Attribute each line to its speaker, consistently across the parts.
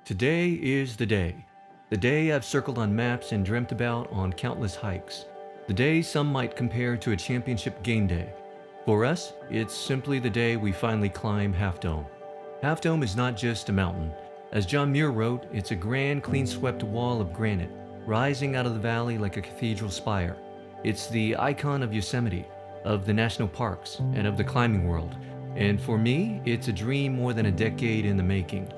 Speaker 1: Today is the day. The day I've circled on maps and dreamt about on countless hikes. The day some might compare to a championship game day. For us, it's simply the day we finally climb Half Dome. Half Dome is not just a mountain. As John Muir wrote, it's a grand, clean-swept wall of granite, rising out of the valley like a cathedral spire. It's the icon of Yosemite, of the national parks, and of the climbing world. And for me, it's a dream more than a decade in the making.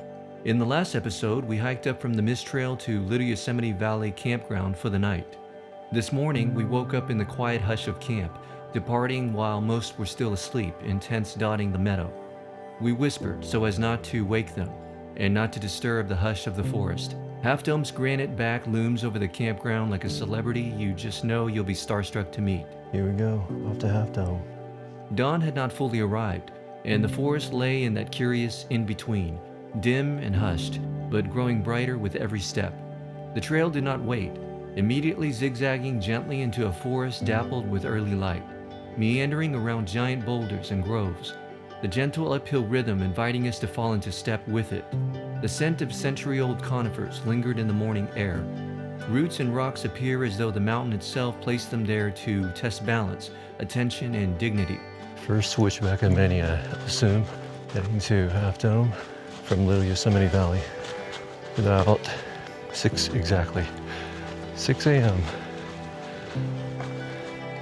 Speaker 1: In the last episode, we hiked up from the Mist Trail to Little Yosemite Valley Campground for the night. This morning, we woke up in the quiet hush of camp, departing while most were still asleep in tents dotting the meadow. We whispered so as not to wake them, and not to disturb the hush of the forest. Half Dome's granite back looms over the campground like a celebrity you just know you'll be starstruck to meet.
Speaker 2: Here we go, off to Half Dome.
Speaker 1: Dawn had not fully arrived, and the forest lay in that curious in-between, dim and hushed, but growing brighter with every step. The trail did not wait, immediately zigzagging gently into a forest dappled with early light, meandering around giant boulders and groves, the gentle uphill rhythm inviting us to fall into step with it. The scent of century-old conifers lingered in the morning air. Roots and rocks appear as though the mountain itself placed them there to test balance, attention, and dignity.
Speaker 2: First switchback of many, I assume, heading to Half Dome from Little Yosemite Valley. About 6 a.m.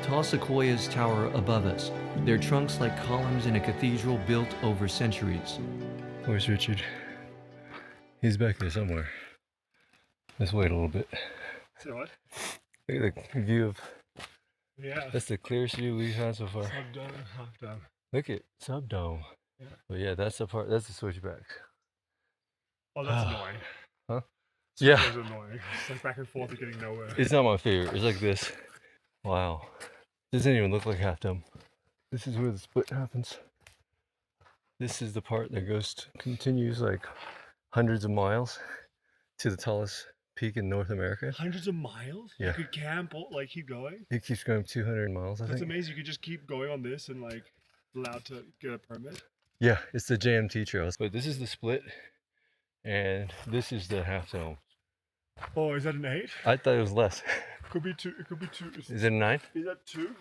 Speaker 1: Tall sequoias tower above us, their trunks like columns in a cathedral built over centuries.
Speaker 2: Where's Richard? He's back there somewhere. Let's wait a little bit.
Speaker 3: So what?
Speaker 2: Look at the view of...
Speaker 3: Yeah.
Speaker 2: That's the clearest view we've had so far.
Speaker 3: Sub-dome, half-dome.
Speaker 2: Look at Sub-Dome.
Speaker 3: Yeah.
Speaker 2: But yeah, that's the part, that's the switchback.
Speaker 3: Oh, that's annoying.
Speaker 2: Huh?
Speaker 3: Super
Speaker 2: Yeah.
Speaker 3: annoying. It's like back and forth and getting nowhere.
Speaker 2: It's not my favorite. It's like this. Wow. Doesn't even look like Half Dome. This is where the split happens. This is the part that continues like hundreds of miles to the tallest peak in North America.
Speaker 3: Hundreds of miles?
Speaker 2: Yeah.
Speaker 3: You could camp, like keep going?
Speaker 2: It keeps going 200 miles, I
Speaker 3: That's
Speaker 2: think.
Speaker 3: amazing. You could just keep going on this and like allowed to get a permit.
Speaker 2: Yeah, it's the JMT trails. But this is the split, and this is the Half Dome.
Speaker 3: Oh, is that an 8?
Speaker 2: I thought it was less.
Speaker 3: Could be 2. It could be 2.
Speaker 2: Is it a 9?
Speaker 3: Is that 2?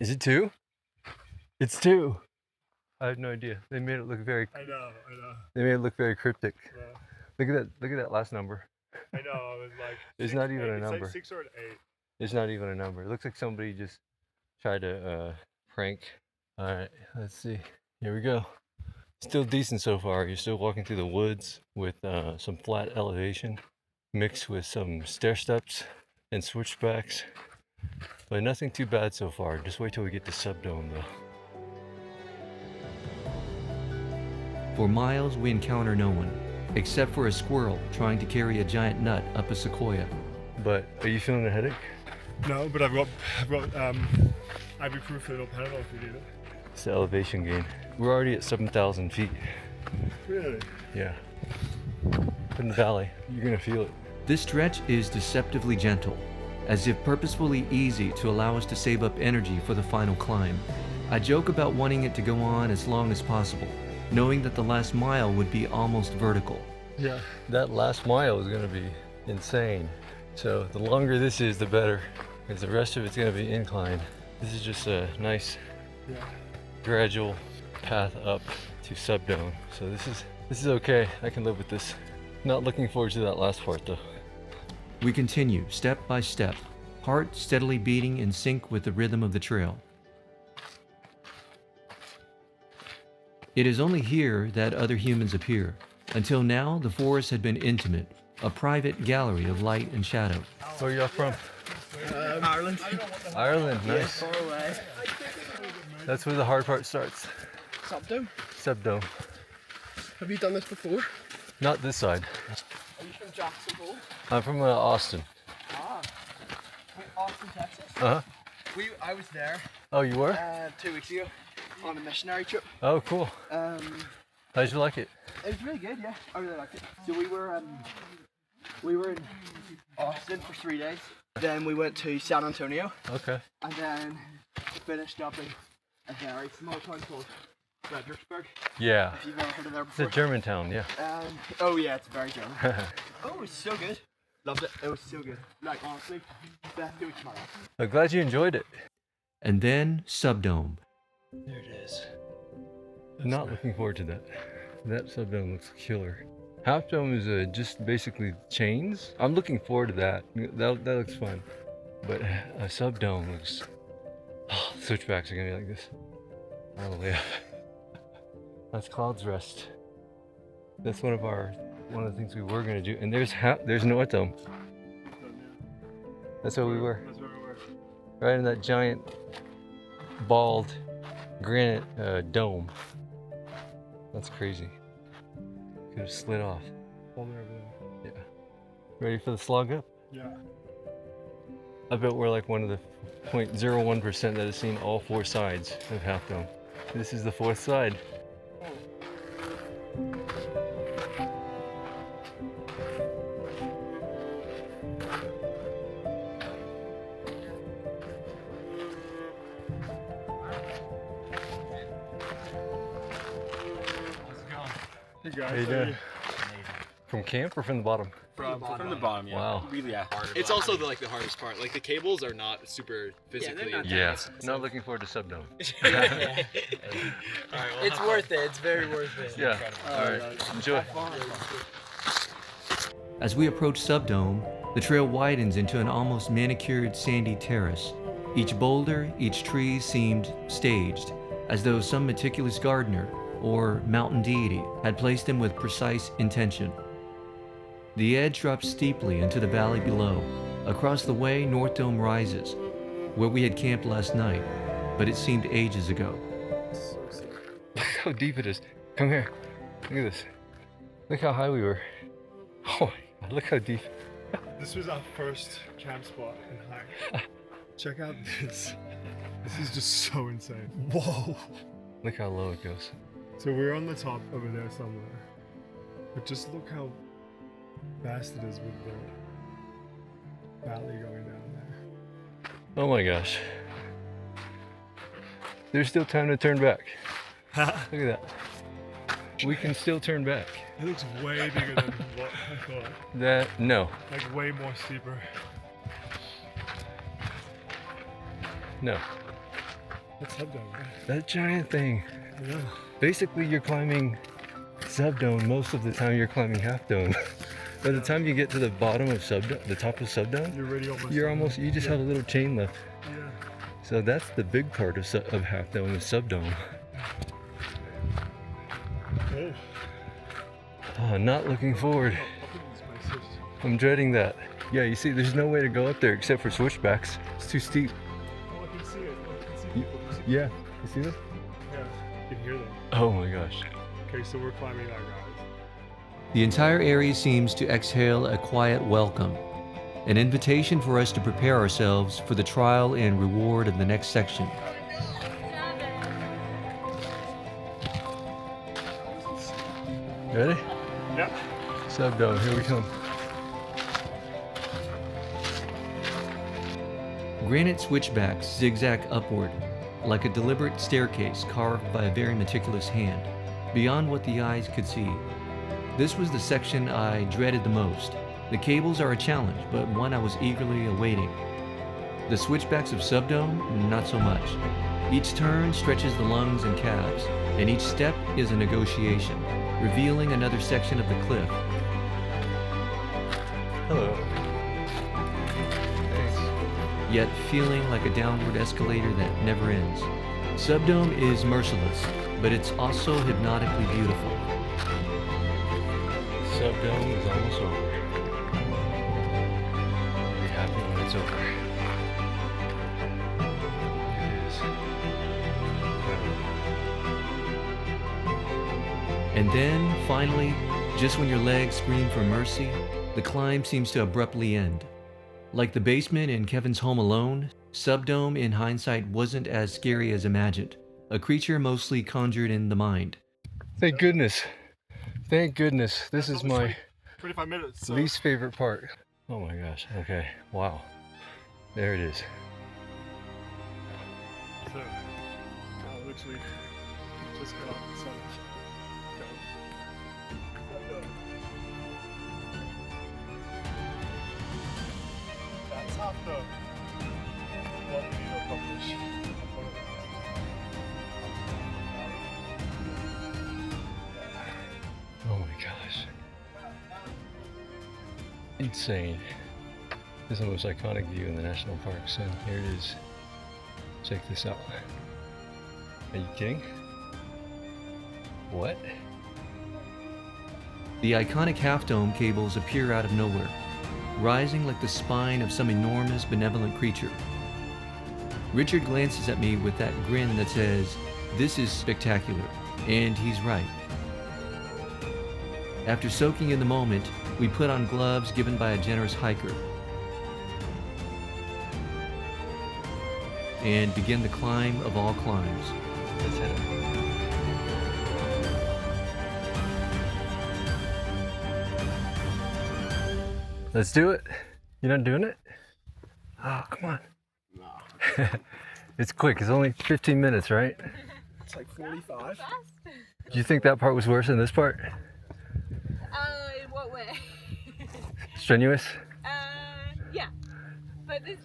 Speaker 2: Is it 2? It's 2. I have no idea. They made it look very.
Speaker 3: I know.
Speaker 2: They made it look very cryptic.
Speaker 3: Yeah.
Speaker 2: Look at that. Look at that last number.
Speaker 3: I know. I was like.
Speaker 2: It's
Speaker 3: 6,
Speaker 2: not even
Speaker 3: 8.
Speaker 2: a
Speaker 3: It's
Speaker 2: number.
Speaker 3: like 6 or an 8.
Speaker 2: It's not even a number. It looks like somebody just tried to prank. All right, let's see. Here we go. Still decent so far. You're still walking through the woods with some flat elevation mixed with some stair steps and switchbacks. But nothing too bad so far. Just wait till we get to Sub-Dome though.
Speaker 1: For miles, we encounter no one, except for a squirrel trying to carry a giant nut up a sequoia.
Speaker 2: But are you feeling a headache?
Speaker 3: No, but I've got ibuprofen or Panadol if you need it.
Speaker 2: It's the elevation gain. We're already at 7,000 feet.
Speaker 3: Really?
Speaker 2: Yeah. In the valley, you're gonna feel it.
Speaker 1: This stretch is deceptively gentle, as if purposefully easy to allow us to save up energy for the final climb. I joke about wanting it to go on as long as possible, knowing that the last mile would be almost vertical.
Speaker 3: Yeah.
Speaker 2: That last mile is gonna be insane. So the longer this is, the better, because the rest of it's gonna be incline. This is just a nice, gradual path up to Sub-Dome. So this is okay. I can live with this. Not looking forward to that last part though.
Speaker 1: We continue, step by step, heart steadily beating in sync with the rhythm of the trail. It is only here that other humans appear. Until now, the forest had been intimate, a private gallery of light and shadow.
Speaker 2: Where are you from?
Speaker 4: Ireland.
Speaker 2: Ireland, nice.
Speaker 4: Far away.
Speaker 2: That's where the hard part starts.
Speaker 4: Sub-Dome.
Speaker 2: Sub-Dome.
Speaker 4: Have you done this before?
Speaker 2: Not this side.
Speaker 4: Are you from Jackson Hole?
Speaker 2: I'm from Austin.
Speaker 4: Austin, Texas.
Speaker 2: Uh-huh.
Speaker 4: I was there
Speaker 2: Oh, you were?
Speaker 4: 2 weeks ago on a missionary trip.
Speaker 2: Oh, cool. How'd you like it?
Speaker 4: It was really good, yeah. I really liked it. So we were in Austin for 3 days. Then we went to San Antonio.
Speaker 2: Okay.
Speaker 4: And then finished up in a very small town called Fredericksburg.
Speaker 2: Yeah.
Speaker 4: If you've ever heard of there
Speaker 2: It's
Speaker 4: before.
Speaker 2: a Germantown, yeah.
Speaker 4: Oh yeah, it's very German. Oh, it was so good. Loved it. It was so good. Like honestly, best do it tomorrow.
Speaker 2: I'm glad you enjoyed it.
Speaker 1: And then Subdome.
Speaker 2: There it is. Not looking forward to that. That subdome looks killer. Half dome is just basically chains. I'm looking forward to that. That looks fun. But a subdome looks. Oh, switchbacks are gonna be like this. Oh yeah. That's Cloud's Rest. That's one of the things we were gonna do. And there's North Dome. That's where we were.
Speaker 3: That's where we were.
Speaker 2: Right in that giant bald granite dome. That's crazy. Could have slid off.
Speaker 3: Hold it over there.
Speaker 2: Yeah. Ready for the slog up?
Speaker 3: Yeah.
Speaker 2: I bet we're like one of the 0.01% that has seen all four sides of Half Dome. This is the fourth side.
Speaker 3: Hey guys.
Speaker 2: How you doing? From camp or from the bottom?
Speaker 5: From the bottom, yeah.
Speaker 2: Wow.
Speaker 5: Really, yeah.
Speaker 6: It's also the hardest part. Like the cables are not super physically.
Speaker 5: not
Speaker 2: Yeah. Not looking forward to Subdome.
Speaker 5: It's worth it. It's very worth it.
Speaker 2: Yeah. All right. Enjoy.
Speaker 1: As we approach Subdome, the trail widens into an almost manicured sandy terrace. Each boulder, each tree seemed staged, as though some meticulous gardener or mountain deity had placed them with precise intention. The edge drops steeply into the valley below. Across the way, North Dome rises, where we had camped last night, but it seemed ages ago.
Speaker 2: Look how deep it is. Come here. Look at this. Look how high we were. Oh my God, look how deep.
Speaker 3: This was our first camp spot in hike. Check out this. This is just so insane. Whoa.
Speaker 2: Look how low it goes.
Speaker 3: So we're on the top over there somewhere. But just look how vast it is with the valley going down there.
Speaker 2: Oh my gosh. There's still time to turn back. Look at that. We can still turn back.
Speaker 3: It looks way bigger than what I thought.
Speaker 2: No.
Speaker 3: Like way more steeper.
Speaker 2: No.
Speaker 3: That's Subdome, right?
Speaker 2: That giant thing.
Speaker 3: I know.
Speaker 2: Basically, you're climbing Subdome. Most of the time, you're climbing Half Dome. By the time you get to the bottom of Subdome, the top of Subdome,
Speaker 3: You're already almost.
Speaker 2: you just have a little chain left.
Speaker 3: Yeah.
Speaker 2: So that's the big part of Half Dome is Subdome.
Speaker 3: Oh.
Speaker 2: Oh, not looking forward.
Speaker 3: This place is.
Speaker 2: I'm dreading that. Yeah, you see, there's no way to go up there except for switchbacks. It's too steep.
Speaker 3: Oh, I can see it. I can see people.
Speaker 2: Yeah, you see this?
Speaker 3: Yeah. You can hear them.
Speaker 2: Oh my gosh.
Speaker 3: Okay, so we're climbing that, guys.
Speaker 1: The entire area seems to exhale a quiet welcome, an invitation for us to prepare ourselves for the trial and reward of the next section.
Speaker 2: Ready?
Speaker 3: Yep.
Speaker 2: Subdome, here we come.
Speaker 1: Granite switchbacks zigzag upward, like a deliberate staircase carved by a very meticulous hand, beyond what the eyes could see. This was the section I dreaded the most. The cables are a challenge, but one I was eagerly awaiting. The switchbacks of Subdome, not so much. Each turn stretches the lungs and calves, and each step is a negotiation, revealing another section of the cliff.
Speaker 2: Hello. Thanks.
Speaker 1: Yet feeling like a downward escalator that never ends. Subdome is merciless, but it's also hypnotically beautiful.
Speaker 2: Subdome is almost over. I'll be happy when it's over. It is.
Speaker 1: And then, finally, just when your legs scream for mercy, the climb seems to abruptly end. Like the basement in Kevin's Home Alone, Subdome in hindsight wasn't as scary as imagined, a creature mostly conjured in the mind.
Speaker 2: Thank goodness. Thank goodness. This is my
Speaker 3: 25 minutes. So.
Speaker 2: least favorite part. Oh my gosh. Okay. Wow. There it is.
Speaker 3: So, literally Just got off the sun. That's half the what we need to accomplish.
Speaker 2: Oh my gosh. Insane. This is the most iconic view in the national parks, and here it is. Check this out. Are you kidding? What?
Speaker 1: The iconic half-dome cables appear out of nowhere, rising like the spine of some enormous benevolent creature. Richard glances at me with that grin that says, "This is spectacular," and he's right. After soaking in the moment, we put on gloves given by a generous hiker and begin the climb of all climbs.
Speaker 2: Let's hit it. Let's do it. You're not doing it? Oh, come on. No. It's quick. It's only 15 minutes, right?
Speaker 3: It's like 45.
Speaker 2: Do you think that part was worse than this part?
Speaker 7: In what way?
Speaker 2: Strenuous?
Speaker 7: Yeah. But this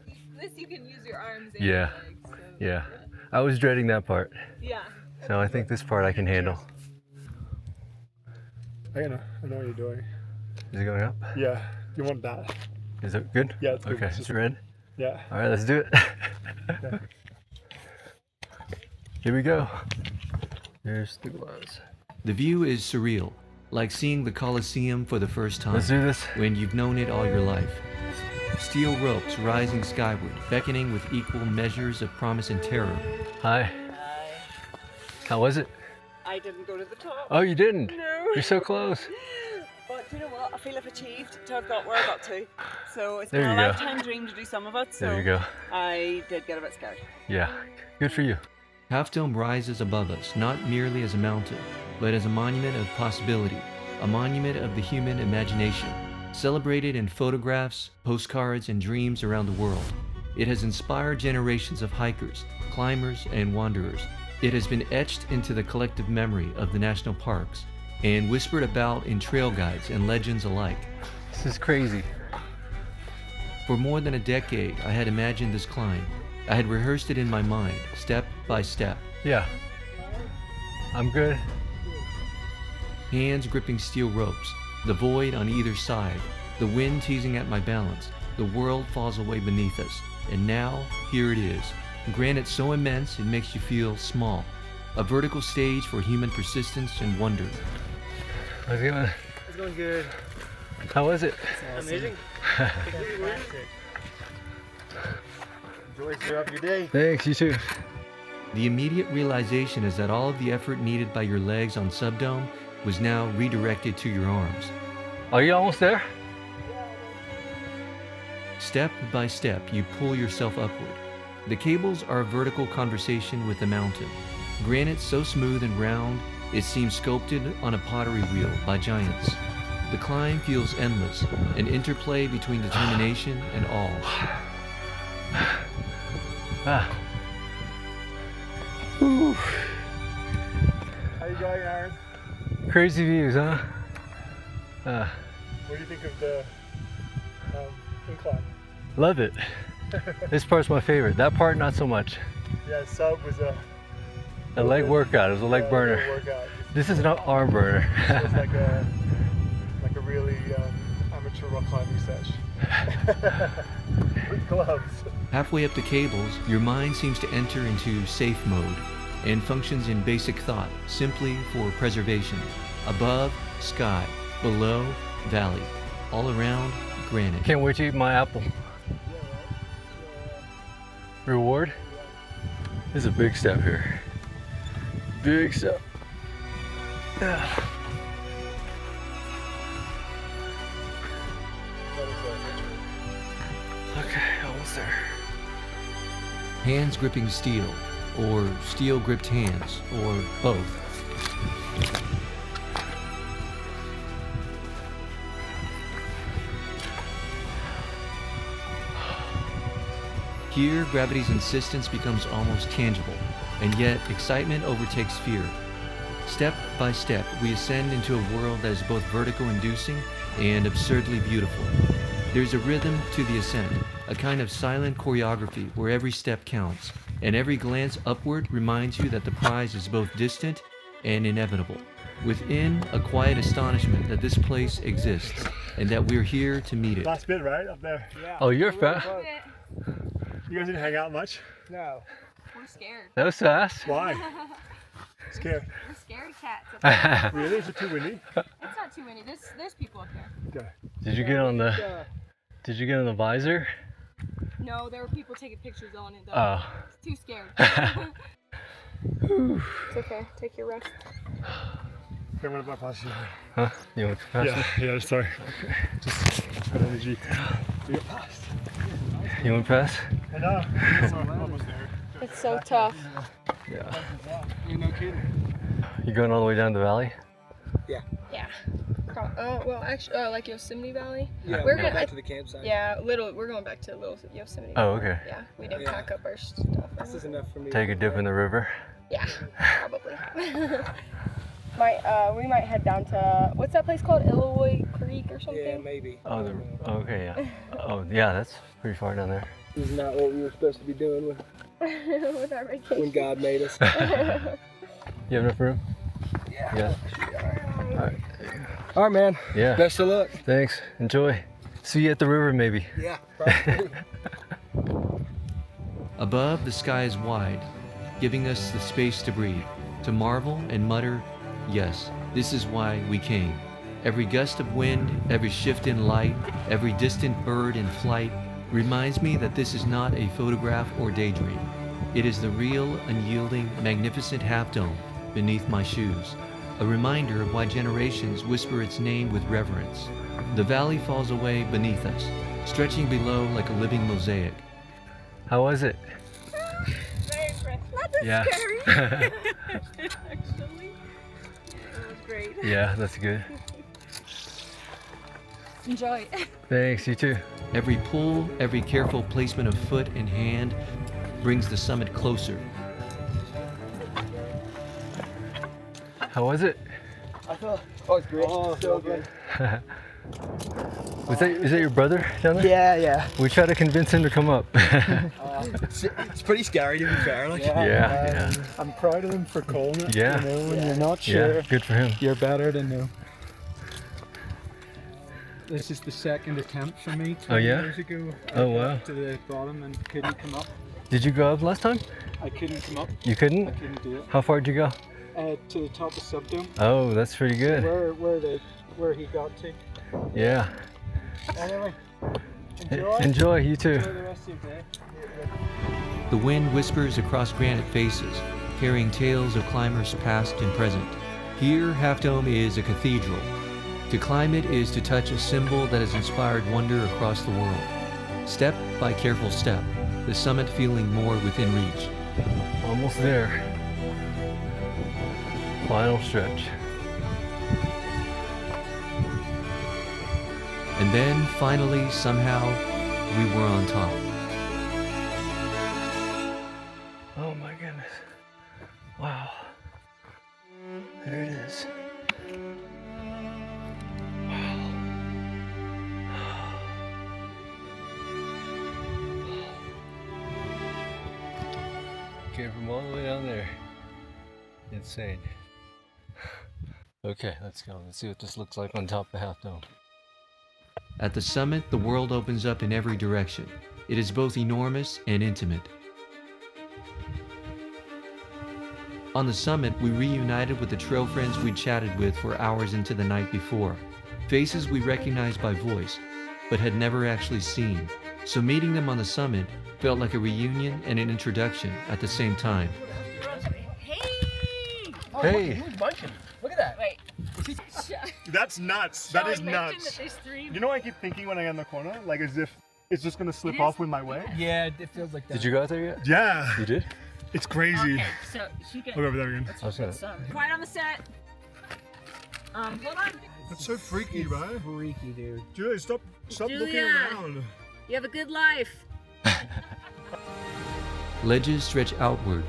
Speaker 7: you can use your arms and
Speaker 2: Yeah.
Speaker 7: your legs. So,
Speaker 2: Yeah. I was dreading that part.
Speaker 7: Yeah.
Speaker 2: So I think this part I can handle.
Speaker 3: I know what you're doing.
Speaker 2: Is it going up?
Speaker 3: Yeah. You want that?
Speaker 2: Is it good?
Speaker 3: Yeah, it's good.
Speaker 2: Okay,
Speaker 3: It's
Speaker 2: it's
Speaker 3: just-
Speaker 2: red.
Speaker 3: Yeah.
Speaker 2: All right, let's do it.
Speaker 3: Yeah.
Speaker 2: Here we go. Here's the gloves.
Speaker 1: The view is surreal, like seeing the Colosseum for the first time
Speaker 2: Let's do this.
Speaker 1: when you've known it all your life. Steel ropes rising skyward, beckoning with equal measures of promise and terror.
Speaker 2: Hi. How was it?
Speaker 8: I didn't go to the top.
Speaker 2: Oh, you didn't?
Speaker 8: No.
Speaker 2: You're so close.
Speaker 8: But you know what? I feel I've achieved to have got where I got to. So it's
Speaker 2: There
Speaker 8: been a
Speaker 2: you go.
Speaker 8: lifetime dream to do some of it. So
Speaker 2: There you go.
Speaker 8: I did get a bit scared.
Speaker 2: Yeah. Good for you.
Speaker 1: Half Dome rises above us, not merely as a mountain, but as a monument of possibility, a monument of the human imagination, celebrated in photographs, postcards, and dreams around the world. It has inspired generations of hikers, climbers, and wanderers. It has been etched into the collective memory of the national parks and whispered about in trail guides and legends alike.
Speaker 2: This is crazy.
Speaker 1: For more than a decade, I had imagined this climb. I had rehearsed it in my mind, step by step.
Speaker 2: Yeah. I'm good.
Speaker 1: Hands gripping steel ropes, the void on either side, the wind teasing at my balance, the world falls away beneath us. And now, here it is. Granite so immense it makes you feel small. A vertical stage for human persistence and wonder.
Speaker 2: How's it going?
Speaker 5: It's going good.
Speaker 2: How was it?
Speaker 5: Amazing. Enjoy the rest of your day.
Speaker 2: Thanks, you too.
Speaker 1: The immediate realization is that all of the effort needed by your legs on Subdome was now redirected to your arms.
Speaker 2: Are you almost there?
Speaker 1: Step by step, you pull yourself upward. The cables are a vertical conversation with the mountain. Granite so smooth and round, it seems sculpted on a pottery wheel by giants. The climb feels endless, an interplay between determination and awe.
Speaker 2: Ah.
Speaker 3: How you going, Aaron?
Speaker 2: Crazy views, huh?
Speaker 3: What do you think of the incline?
Speaker 2: Love it. This part's my favorite. That part, not so much.
Speaker 3: Yeah, sub was a
Speaker 2: leg workout. It was a leg burner.
Speaker 3: workout.
Speaker 2: This is an arm burner.
Speaker 3: It was like a really amateur rock climbing sesh. With gloves.
Speaker 1: Halfway up the cables, your mind seems to enter into safe mode and functions in basic thought, simply for preservation. Above, sky. Below, valley. All around, granite.
Speaker 2: Can't wait to eat my apple. Reward? This is a big step here. Big step. Okay, almost there.
Speaker 1: Hands gripping steel, or steel gripped hands, or both. Here, gravity's insistence becomes almost tangible, and yet excitement overtakes fear. Step by step, we ascend into a world that is both vertigo-inducing and absurdly beautiful. There's a rhythm to the ascent, a kind of silent choreography where every step counts, and every glance upward reminds you that the prize is both distant and inevitable. Within, a quiet astonishment that this place exists, and that we're here to meet it.
Speaker 3: Last bit, right? Up there.
Speaker 2: Oh, you're fast.
Speaker 3: You guys didn't hang out much?
Speaker 4: No.
Speaker 7: We're scared.
Speaker 2: That was fast.
Speaker 3: Why? Scared.
Speaker 7: We're scared cats. Up there.
Speaker 3: Really? Is it too windy?
Speaker 7: It's not too many. There's people up there.
Speaker 3: Okay.
Speaker 2: Did you get on the? Did you get on the visor?
Speaker 7: No, there were people taking pictures on it though.
Speaker 2: Oh.
Speaker 7: Too scared. It's okay. Take your rest.
Speaker 3: I'm gonna pass you.
Speaker 2: Huh? You want to pass me?
Speaker 3: Yeah, sorry. Okay. Just good energy. You get past.
Speaker 2: You want to pass?
Speaker 3: I know. I'm almost there.
Speaker 7: It's so tough.
Speaker 2: Yeah.
Speaker 3: You're no kidding.
Speaker 2: You going all the way down the valley?
Speaker 7: Yeah. Well, actually, like Yosemite Valley.
Speaker 4: Yeah,
Speaker 7: We're
Speaker 4: go
Speaker 7: gonna
Speaker 4: back to the campsite.
Speaker 7: Yeah, we're going back to Little Yosemite.
Speaker 2: Oh, okay.
Speaker 7: Yeah, we didn't
Speaker 4: Yeah.
Speaker 7: pack up our stuff.
Speaker 4: This is enough for me.
Speaker 2: Take a dip in the river.
Speaker 7: Yeah, probably. We might head down to what's that place called? Illinois Creek or something?
Speaker 4: Yeah, maybe.
Speaker 2: Oh, okay, yeah. Oh, yeah, that's pretty far down there.
Speaker 4: This is not what we were supposed to be doing
Speaker 7: With our vacation.
Speaker 4: when God made us.
Speaker 2: You have enough room? Yeah.
Speaker 4: All right, man.
Speaker 2: Yeah.
Speaker 4: Best of luck.
Speaker 2: Thanks. Enjoy. See you at the river, maybe.
Speaker 4: Yeah, probably.
Speaker 1: Above, the sky is wide, giving us the space to breathe, to marvel and mutter, yes, this is why we came. Every gust of wind, every shift in light, every distant bird in flight reminds me that this is not a photograph or daydream. It is the real, unyielding, magnificent half dome beneath my shoes, a reminder of why generations whisper its name with reverence. The valley falls away beneath us, stretching below like a living mosaic.
Speaker 2: How was it?
Speaker 8: Very impressive. Not that
Speaker 2: Yeah.
Speaker 8: scary. Actually, it was great.
Speaker 2: Yeah, that's good.
Speaker 7: Enjoy.
Speaker 2: Thanks, you too.
Speaker 1: Every pull, every careful placement of foot and hand brings the summit closer.
Speaker 2: How was it?
Speaker 4: I thought, it's great. So good.
Speaker 2: Is that your brother down there?
Speaker 4: Yeah.
Speaker 2: We tried to convince him to come up.
Speaker 4: It's pretty scary to be fair. Like.
Speaker 2: Yeah.
Speaker 3: I'm proud of them for calling it.
Speaker 2: Yeah.
Speaker 3: You know, when you're not sure,
Speaker 2: Yeah, good for him.
Speaker 3: you're better than know. This is the second attempt for me. 20
Speaker 2: yeah?
Speaker 3: years ago.
Speaker 2: Oh,
Speaker 3: I
Speaker 2: wow.
Speaker 3: got to the bottom and couldn't come up.
Speaker 2: Did you go up last time?
Speaker 3: I couldn't come up.
Speaker 2: You
Speaker 3: I
Speaker 2: couldn't?
Speaker 3: couldn't do it.
Speaker 2: How far did you go?
Speaker 3: To the top of Subdome.
Speaker 2: Oh, that's pretty good.
Speaker 3: Where he got to.
Speaker 2: Yeah.
Speaker 3: Anyway,
Speaker 2: Enjoy, you too.
Speaker 3: Enjoy the rest of your day.
Speaker 1: The wind whispers across granite faces, carrying tales of climbers past and present. Here, Half Dome is a cathedral. To climb it is to touch a symbol that has inspired wonder across the world. Step by careful step, the summit feeling more within reach.
Speaker 2: Almost there. Final stretch.
Speaker 1: And then, finally, somehow, we were on top.
Speaker 2: Oh my goodness. Wow. There it is. Wow. Came from all the way down there. Insane. Okay, let's go. Let's see what this looks like on top of Half Dome.
Speaker 1: At the summit, the world opens up in every direction. It is both enormous and intimate. On the summit, we reunited with the trail friends we'd chatted with for hours into the night before. Faces we recognized by voice, but had never actually seen. So meeting them on the summit felt like a reunion and an introduction at the same time.
Speaker 2: Hey!
Speaker 4: Look at that.
Speaker 8: Wait.
Speaker 3: That's nuts. That is nuts. You know what I keep thinking when I get in the corner? Like as if it's just gonna slip off with my weight?
Speaker 4: Yeah, it feels like that.
Speaker 2: Did you go out there yet?
Speaker 3: Yeah.
Speaker 2: You did?
Speaker 3: It's crazy.
Speaker 8: Okay, so you get
Speaker 3: Look over there again.
Speaker 2: I was gonna.
Speaker 8: quiet on the set. Hold on.
Speaker 3: That's so freaky, right?
Speaker 4: Freaky, dude.
Speaker 3: Julia, stop looking
Speaker 8: Julia.
Speaker 3: around.
Speaker 8: You have a good life.
Speaker 1: Ledges stretch outward,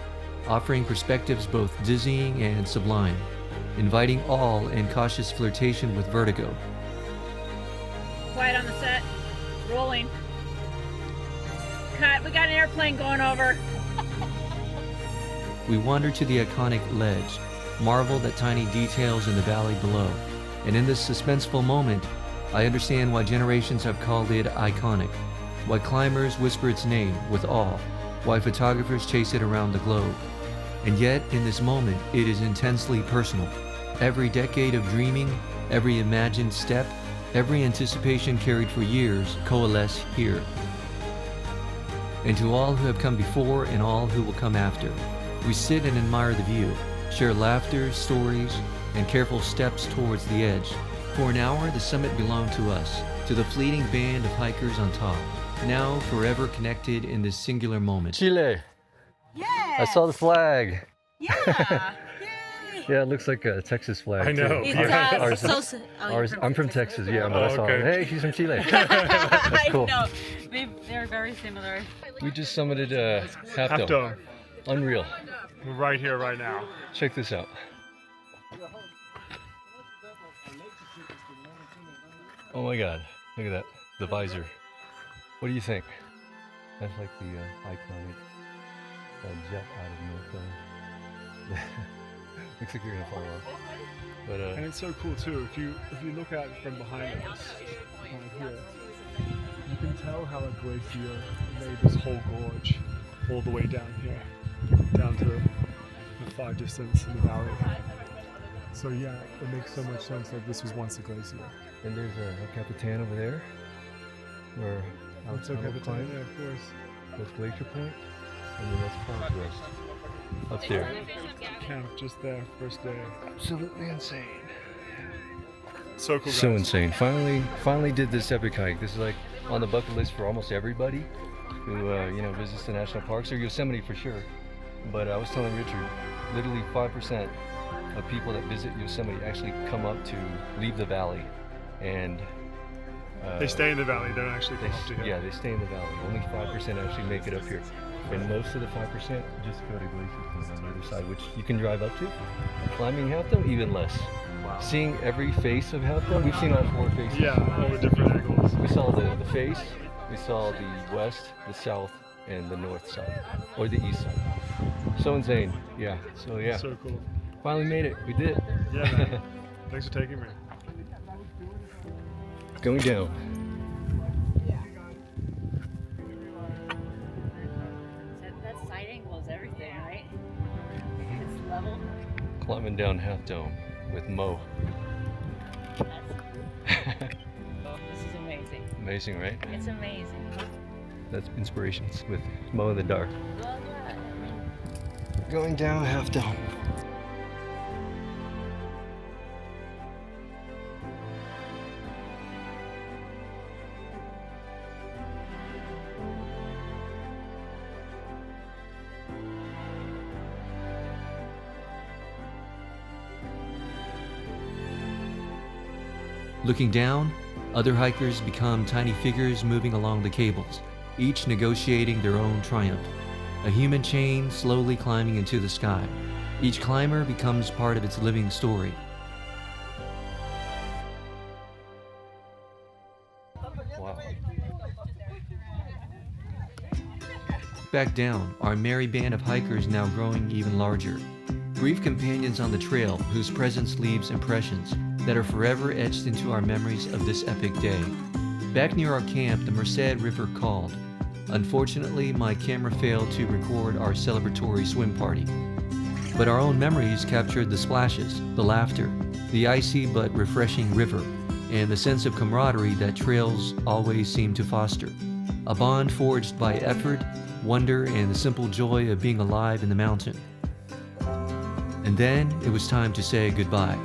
Speaker 1: offering perspectives both dizzying and sublime. inviting awe and cautious flirtation with vertigo.
Speaker 7: Quiet on the set. Rolling. Cut. We got an airplane going over.
Speaker 1: We wander to the iconic ledge, marveled at tiny details in the valley below, and in this suspenseful moment, I understand why generations have called it iconic, why climbers whisper its name with awe, why photographers chase it around the globe. And yet, in this moment, it is intensely personal. Every decade of dreaming, every imagined step, every anticipation carried for years coalesce here. And to all who have come before and all who will come after, we sit and admire the view, share laughter, stories, and careful steps towards the edge. For an hour, the summit belonged to us, to the fleeting band of hikers on top, now forever connected in this singular moment.
Speaker 2: Chile.
Speaker 8: Yeah.
Speaker 2: I saw the flag.
Speaker 8: Yeah.
Speaker 2: Yeah, it looks like a Texas flag.
Speaker 3: I know.
Speaker 2: Too.
Speaker 3: It's
Speaker 2: Ours is- ours- I'm from Texas, yeah, but I saw
Speaker 3: okay.
Speaker 2: it. Hey, she's from Chile. That's cool.
Speaker 7: I know. They're very similar.
Speaker 2: We just summited Half
Speaker 3: Half
Speaker 2: Dome.
Speaker 3: Dome.
Speaker 2: Unreal.
Speaker 3: We're right here, right now.
Speaker 2: Check this out. Oh my God! Look at that. The visor. What do you think? That's like the iconic jet out of North. Looks like you're gonna fall off. But
Speaker 3: And it's so cool too. If you look at it from behind us, right here, you can tell how a glacier made this whole gorge all the way down here, down to the far distance in the valley. So yeah, it makes so much sense that this was once a glacier.
Speaker 2: and there's a Capitan over there. Where
Speaker 3: It's okay, but yeah, of course.
Speaker 2: That's Glacier Point, and then that's Crocker up there.
Speaker 3: Camp just there, first day.
Speaker 2: Absolutely insane.
Speaker 3: So cool.
Speaker 2: So
Speaker 3: guys.
Speaker 2: insane. Finally did this epic hike. This is like on the bucket list for almost everybody who visits the national parks or Yosemite for sure. But I was telling Richard, literally 5% of people that visit Yosemite actually come up to leave the valley, and
Speaker 3: They stay in the valley, they don't actually come up to here.
Speaker 2: yeah, they stay in the valley. Only 5% actually make it up here, and most of the 5% just go to Glacier Point on the other side, which you can drive up to. Climbing Half Dome, even less. Seeing every face of Half Dome, we've seen all 4 faces.
Speaker 3: Yeah, all the different angles.
Speaker 2: We saw the face, we saw the west, the south, and the north side, or the east side. So insane, yeah. So yeah,
Speaker 3: So cool.
Speaker 2: finally made it. We did.
Speaker 3: Yeah, man. Thanks for taking me.
Speaker 2: Going down.
Speaker 7: That side angle is everything, right? It's level.
Speaker 2: Climbing down Half Dome with Mo.
Speaker 7: This is amazing.
Speaker 2: Amazing, right?
Speaker 7: It's amazing.
Speaker 2: That's Inspirations with Mo in the Dark.
Speaker 7: Well, yeah.
Speaker 2: Going down Half Dome.
Speaker 1: Looking down, other hikers become tiny figures moving along the cables, each negotiating their own triumph. A human chain slowly climbing into the sky. Each climber becomes part of its living story.
Speaker 2: Wow.
Speaker 1: Back down, our merry band of hikers now growing even larger. Brief companions on the trail whose presence leaves impressions that are forever etched into our memories of this epic day. Back near our camp, the Merced River called. Unfortunately, my camera failed to record our celebratory swim party. But our own memories captured the splashes, the laughter, the icy but refreshing river, and the sense of camaraderie that trails always seem to foster. A bond forged by effort, wonder, and the simple joy of being alive in the mountain. And then it was time to say goodbye.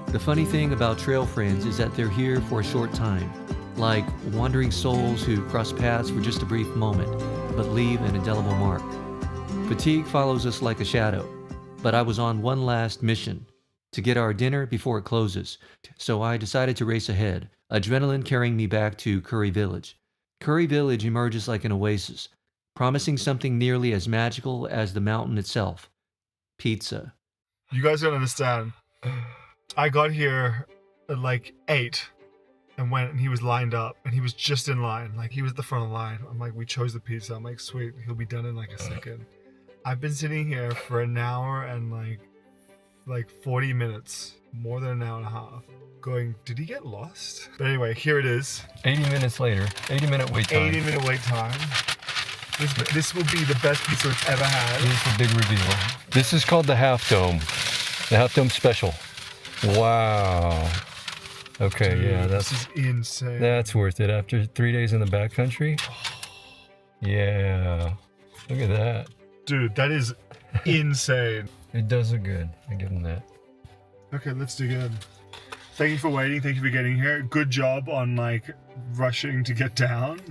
Speaker 1: The funny thing about trail friends is that they're here for a short time, like wandering souls who cross paths for just a brief moment, but leave an indelible mark. Fatigue follows us like a shadow, but I was on one last mission, to get our dinner before it closes, so I decided to race ahead, adrenaline carrying me back to Curry Village. Curry Village emerges like an oasis, promising something nearly as magical as the mountain itself: pizza.
Speaker 3: You guys don't understand. I got here at like 8 and went, and he was lined up, and he was just in line. Like, he was at the front of the line. I'm like, we chose the pizza. I'm like, sweet, he'll be done in like a second. I've been sitting here for an hour and like 40 minutes, more than an hour and a half, going, did he get lost? But anyway, here it is.
Speaker 2: 80 minutes later, 80-minute wait time.
Speaker 3: 80-minute wait time. This will be the best pizza it's ever had.
Speaker 2: Here's the big reveal. This is called the Half Dome. The Half Dome Special. Wow. Okay,
Speaker 3: Dude,
Speaker 2: yeah,
Speaker 3: this is insane.
Speaker 2: that's worth it. After 3 days in the backcountry. Yeah. Look at that.
Speaker 3: Dude, that is insane.
Speaker 2: It does look good. I give them that.
Speaker 3: Okay, let's dig in. Thank you for waiting. Thank you for getting here. Good job on like rushing to get down.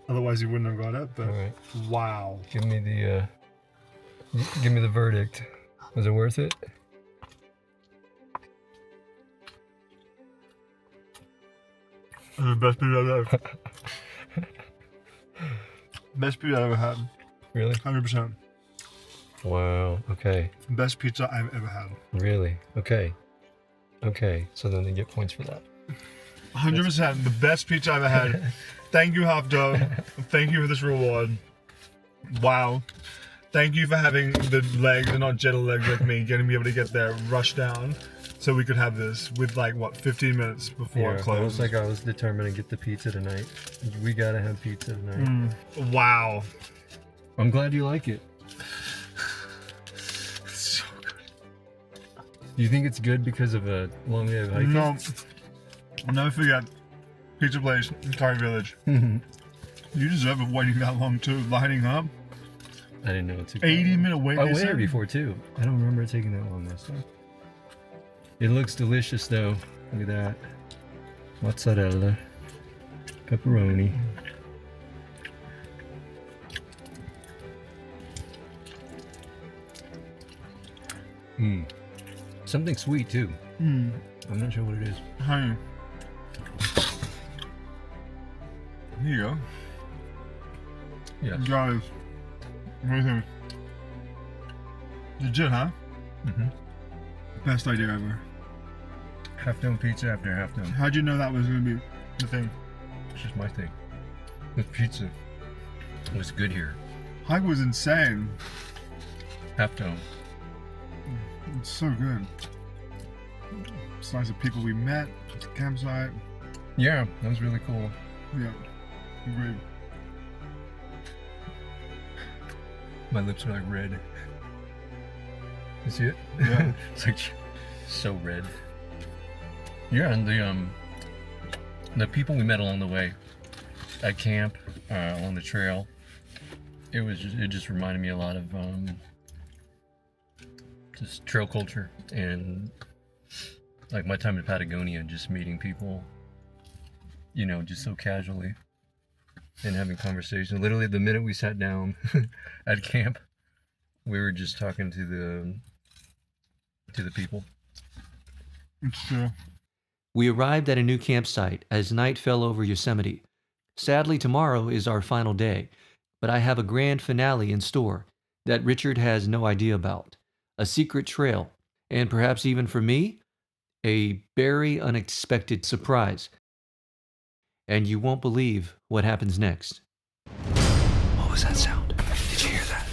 Speaker 3: Otherwise, you wouldn't have got it. But
Speaker 2: All right.
Speaker 3: wow.
Speaker 2: Give me the verdict. Was it worth it?
Speaker 3: This is the best pizza I've ever had. Best pizza I've ever had.
Speaker 2: Really?
Speaker 3: 100%.
Speaker 2: Wow. Okay.
Speaker 3: Best pizza I've ever had.
Speaker 2: Really? Okay. Okay. So then they get points for that.
Speaker 3: 100%. The best pizza I've ever had. Thank you, Half Dome. Thank you for this reward. Wow. Thank you for having the legs, and not gentle legs like me, getting me able to get there, rush down, so we could have this with like, what, 15 minutes before it
Speaker 2: I
Speaker 3: closed.
Speaker 2: was like, I was determined to get the pizza tonight. We gotta have pizza tonight.
Speaker 3: Wow.
Speaker 2: I'm glad you like it.
Speaker 3: So good.
Speaker 2: Do you think it's good because of a long day of hiking?
Speaker 3: No. I'll never forget. Pizza place in Curry Village. You deserve it waiting that long too, lining up.
Speaker 2: I didn't know it took
Speaker 3: 80-minute wait.
Speaker 2: I
Speaker 3: they
Speaker 2: went
Speaker 3: said?
Speaker 2: here before too. I don't remember it taking that long this time. It looks delicious though. Look at that. Mozzarella. Pepperoni. Something sweet too. I'm not sure what it is.
Speaker 3: Honey. Here you go.
Speaker 2: Yeah.
Speaker 3: Guys, what do you think? Legit, huh? Best idea ever.
Speaker 2: Half dome pizza after half dome.
Speaker 3: How'd you know that was going to be the thing?
Speaker 2: It's just my thing. This pizza was good here.
Speaker 3: Hike was insane.
Speaker 2: Half dome.
Speaker 3: It's so good. It's nice of people we met at the campsite.
Speaker 2: Yeah, that was really cool.
Speaker 3: Yeah, agreed.
Speaker 2: My lips are like red. You see it?
Speaker 3: Yeah.
Speaker 2: It's like so red. Yeah, and the people we met along the way at camp, along the trail, it just reminded me a lot of just trail culture and like my time in Patagonia, just meeting people, you know, just so casually and having conversation. Literally the minute we sat down at camp, we were just talking to the people.
Speaker 3: It's true.
Speaker 1: We arrived at a new campsite as night fell over Yosemite. Sadly, tomorrow is our final day, but I have a grand finale in store that Richard has no idea about. A secret trail, and perhaps even for me, a very unexpected surprise. And you won't believe what happens next. What was that sound? Did you hear that?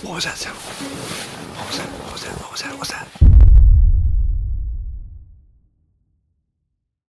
Speaker 1: What was that sound? What was that? What was that? What was that? What was that?